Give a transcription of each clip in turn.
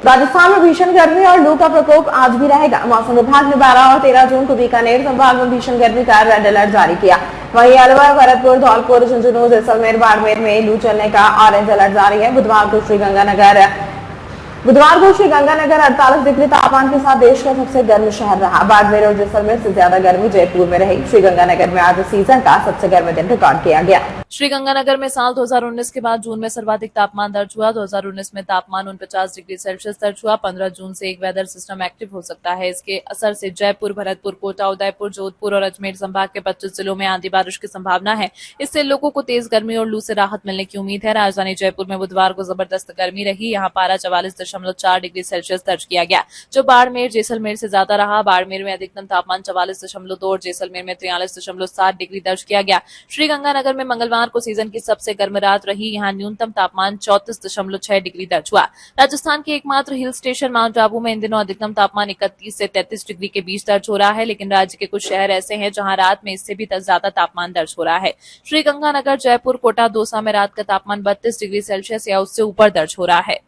राजस्थान में भीषण गर्मी और लू का प्रकोप आज भी रहेगा। मौसम विभाग ने 12 और 13 जून को बीकानेर संभाग में भीषण गर्मी का रेड अलर्ट जारी किया। वहीं अलवर, भरतपुर, धौलपुर, झुंझुनू, जैसलमेर, बाड़मेर में लू चलने का ऑरेंज अलर्ट जारी है। बुधवार को श्रीगंगानगर 48 डिग्री तापमान के साथ देश का सबसे गर्म शहर रहा। बाड़मेर और जैसलमेर से ज्यादा गर्मी जयपुर में रही। श्रीगंगानगर में आज सीजन का सबसे गर्म दिन रिकॉर्ड किया गया। श्रीगंगानगर में साल 2019 के बाद जून में सर्वाधिक तापमान दर्ज हुआ। 2019 में तापमान 49 डिग्री सेल्सियस दर्ज हुआ। 15 जून से एक वेदर सिस्टम एक्टिव हो सकता है। इसके असर से जयपुर, भरतपुर, कोटा, उदयपुर, जोधपुर और अजमेर संभाग के 25 जिलों में आंधी बारिश की संभावना है। इससे लोगों को तेज गर्मी और लू से राहत मिलने की उम्मीद है। राजधानी जयपुर में बुधवार को जबरदस्त गर्मी रही। यहाँ पारा 44.4 डिग्री सेल्सियस दर्ज किया गया, जो बाड़मेर, जैसलमेर से ज्यादा रहा। बाड़मेर में अधिकतम तापमान 44.2 और जैसलमेर में 43.7 डिग्री दर्ज किया गया। श्रीगंगानगर में मंगलवार को सीजन की सबसे गर्म रात रही। यहाँ न्यूनतम तापमान 34.6 डिग्री दर्ज हुआ। राजस्थान के एकमात्र हिल स्टेशन माउंट आबू में इन दिनों अधिकतम तापमान 31 से 33 डिग्री के बीच दर्ज हो रहा है, लेकिन राज्य के कुछ शहर ऐसे हैं जहां रात में इससे भी ज्यादा तापमान दर्ज हो रहा है। श्रीगंगानगर, जयपुर, कोटा, दौसा में रात का तापमान 32 डिग्री सेल्सियस या उससे ऊपर दर्ज हो रहा है।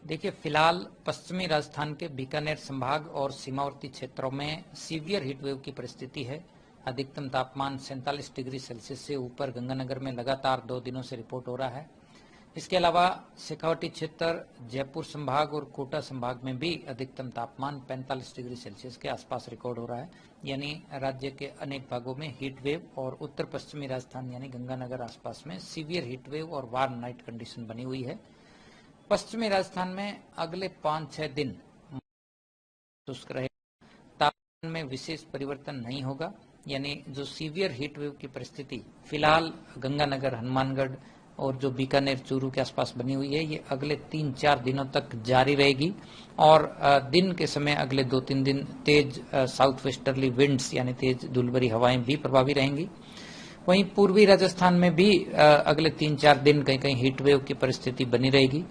देखिए, फिलहाल पश्चिमी राजस्थान के बीकानेर संभाग और सीमावर्ती क्षेत्रों में सीवियर हीटवेव की परिस्थिति है। अधिकतम तापमान 47 डिग्री सेल्सियस से ऊपर गंगानगर में लगातार 2 दिनों से रिपोर्ट हो रहा है। इसके अलावा शेखावटी क्षेत्र, जयपुर संभाग और कोटा संभाग में भी अधिकतम तापमान 45 डिग्री सेल्सियस के आसपास रिकॉर्ड हो रहा है। यानी राज्य के अनेक भागों में हीटवेव और उत्तर पश्चिमी राजस्थान यानी गंगानगर आसपास में सीवियर हीटवेव और वार्म नाइट कंडीशन बनी हुई है। पश्चिमी राजस्थान में अगले 5-6 दिन शुष्क रहेगा। तापमान में विशेष परिवर्तन नहीं होगा। यानी जो सीवियर हीट वेव की परिस्थिति फिलहाल गंगानगर, हनुमानगढ़ और जो बीकानेर, चूरू के आसपास बनी हुई है, ये अगले 3-4 दिनों तक जारी रहेगी। और दिन के समय अगले 2-3 दिन तेज साउथ वेस्टर्ली विंड्स यानी तेज धूलभरी हवाएं भी प्रभावी रहेंगी। वहीं पूर्वी राजस्थान में भी अगले 3-4 दिन कहीं कहीं हीट वेव की परिस्थिति बनी रहेगी।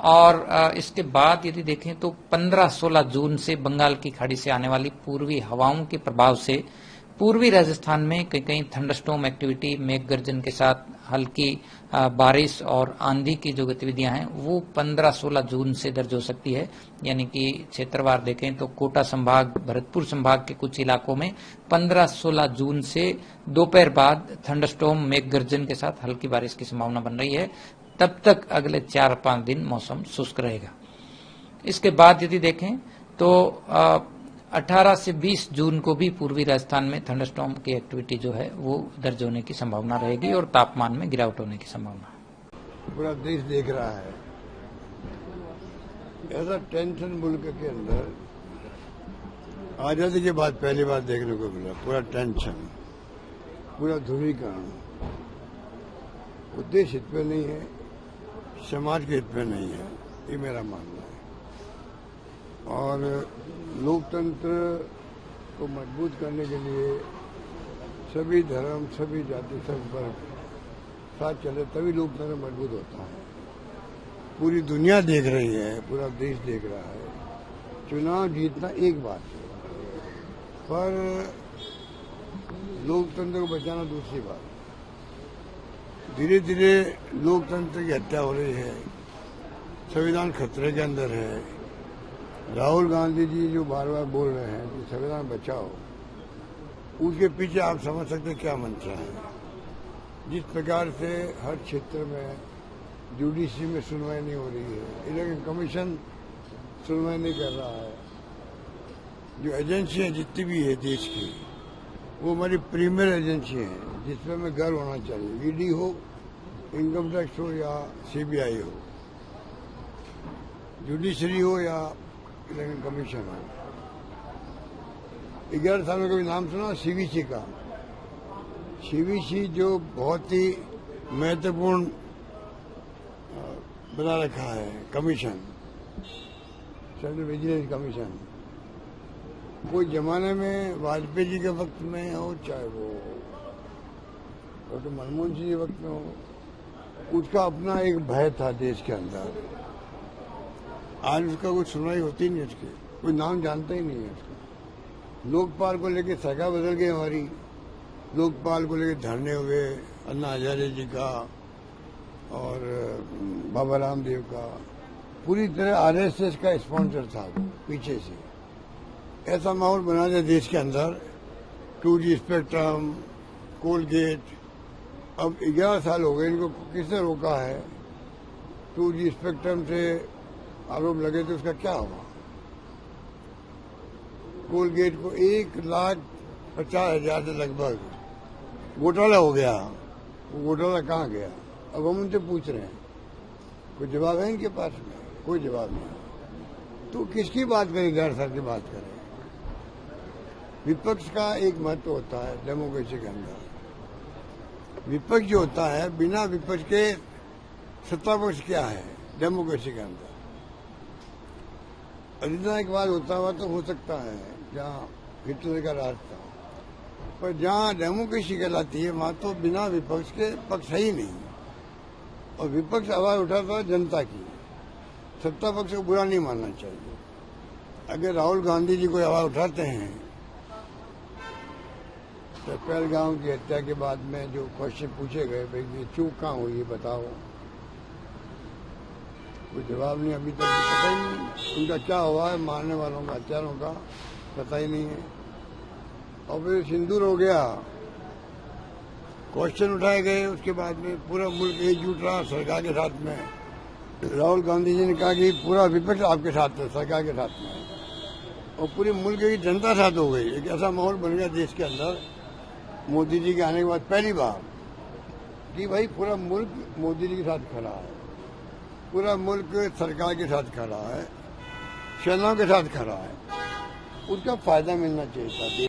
और इसके बाद यदि देखें तो 15-16 जून से बंगाल की खाड़ी से आने वाली पूर्वी हवाओं के प्रभाव से पूर्वी राजस्थान में कहीं कहीं थंडरस्टॉर्म एक्टिविटी, मेघ गर्जन के साथ हल्की बारिश और आंधी की जो गतिविधियां हैं वो 15-16 जून से दर्ज हो सकती है। यानी कि क्षेत्रवार देखें तो कोटा संभाग, भरतपुर संभाग के कुछ इलाकों में 15-16 जून से दोपहर बाद थंडरस्टॉर्म, मेघ गर्जन के साथ हल्की बारिश की संभावना बन रही है। तब तक अगले 4-5 दिन मौसम शुष्क रहेगा। इसके बाद यदि देखें तो 18 से 20 जून को भी पूर्वी राजस्थान में थंडरस्टॉर्म की एक्टिविटी जो है वो दर्ज होने की संभावना रहेगी और तापमान में गिरावट होने की संभावना है। पूरा देश देख रहा है ऐसा टेंशन मुल्क के अंदर आजादी के बाद पहली बार देखने को मिला। पूरा टेंशन, पूरा ध्रुवीकरण, उद्देश्य हित में नहीं है, समाज के हित में नहीं है, ये मेरा मानना है। और लोकतंत्र को मजबूत करने के लिए सभी धर्म, सभी जाति, सब वर्ग साथ चले तभी लोकतंत्र मजबूत होता है। पूरी दुनिया देख रही है, पूरा देश देख रहा है। चुनाव जीतना एक बात है, पर लोकतंत्र को बचाना दूसरी बात। धीरे धीरे लोकतंत्र की हत्या हो रही है, संविधान खतरे के अंदर है। राहुल गांधी जी जो बार बार बोल रहे हैं कि संविधान बचाओ, उसके पीछे आप समझ सकते क्या मंशा है। जिस प्रकार से हर क्षेत्र में जुडिशरी में सुनवाई नहीं हो रही है, इलेक्शन कमीशन सुनवाई नहीं कर रहा है, जो एजेंसियां जितनी भी है देश की वो हमारी प्रीमियर एजेंसी हैं जिसमें हमें गर्व होना चाहिए। ईडी हो, इनकम टैक्स हो या सीबीआई हो, जुडिशरी हो या इलेक्शन कमीशन हो। 11 साल में कभी नाम सुना सीवीसी का? सीवीसी जो बहुत ही महत्वपूर्ण बना रखा है कमीशन, सेंट्रल विजिलेंस कमीशन, कोई जमाने में वाजपेयी जी के वक्त में हो, चाहे वो डॉक्टर मनमोहन सिंह के वक्त में हो, उसका अपना एक भय था देश के अंदर। आज उसका कोई सुनवाई होती नहीं, उसके कोई नाम जानता ही नहीं है उसका। लोकपाल को लेके सरकार बदल गई हमारी, लोकपाल को लेके धरने हुए अन्ना हजारे जी का और बाबा रामदेव का, पूरी तरह आरएसएस का स्पॉन्सर था वो पीछे से। ऐसा माहौल बना दिया देश के अंदर, 2G स्पेक्ट्रम, कोलगेट। अब 11 साल हो गए इनको, किसने रोका है? 2G स्पेक्ट्रम से आरोप लगे तो उसका क्या हुआ? कोलगेट को 1,50,000 से लगभग घोटाला हो गया। वो घोटाला कहाँ गया? अब हम उनसे पूछ रहे हैं, कोई जवाब है इनके पास में? कोई जवाब नहीं। तो किसकी बात करें? गैर सर की बात करें। विपक्ष का एक महत्व होता है डेमोक्रेसी के अंदर। विपक्ष जो होता है, बिना विपक्ष के सत्ता पक्ष क्या है डेमोक्रेसी के अंदर? अधिनायकवाद होता हुआ तो हो सकता है जहाँ हिटलर का राज था, पर जहाँ डेमोक्रेसी कहलाती है वहां तो बिना विपक्ष के पक्ष है ही नहीं। और विपक्ष आवाज उठाता है जनता की, सत्ता पक्ष को बुरा नहीं मानना चाहिए। अगर राहुल गांधी जी कोई आवाज उठाते हैं तो पहलगाम की हत्या के बाद में जो क्वेश्चन पूछे गए, भाई ये चूक कहाँ हुई है बताओ, कोई जवाब नहीं। अभी तक पता ही नहीं उनका क्या हुआ है, मारने वालों का, हत्यारों का पता ही नहीं है। और फिर सिंदूर हो गया, क्वेश्चन उठाए गए, उसके बाद में पूरा मुल्क एकजुट रहा सरकार के साथ में। राहुल गांधी जी ने कहा कि पूरा विपक्ष आपके साथ है, सरकार के साथ में, और पूरी मुल्क की जनता साथ हो गई। एक ऐसा माहौल बन गया देश के अंदर मोदी जी के आने के बाद पहली बार कि भाई पूरा मुल्क मोदी जी के साथ खड़ा है, पूरा मुल्क सरकार के साथ खड़ा है, सेनाओं के साथ खड़ा है। उसका फायदा मिलना चाहिए था।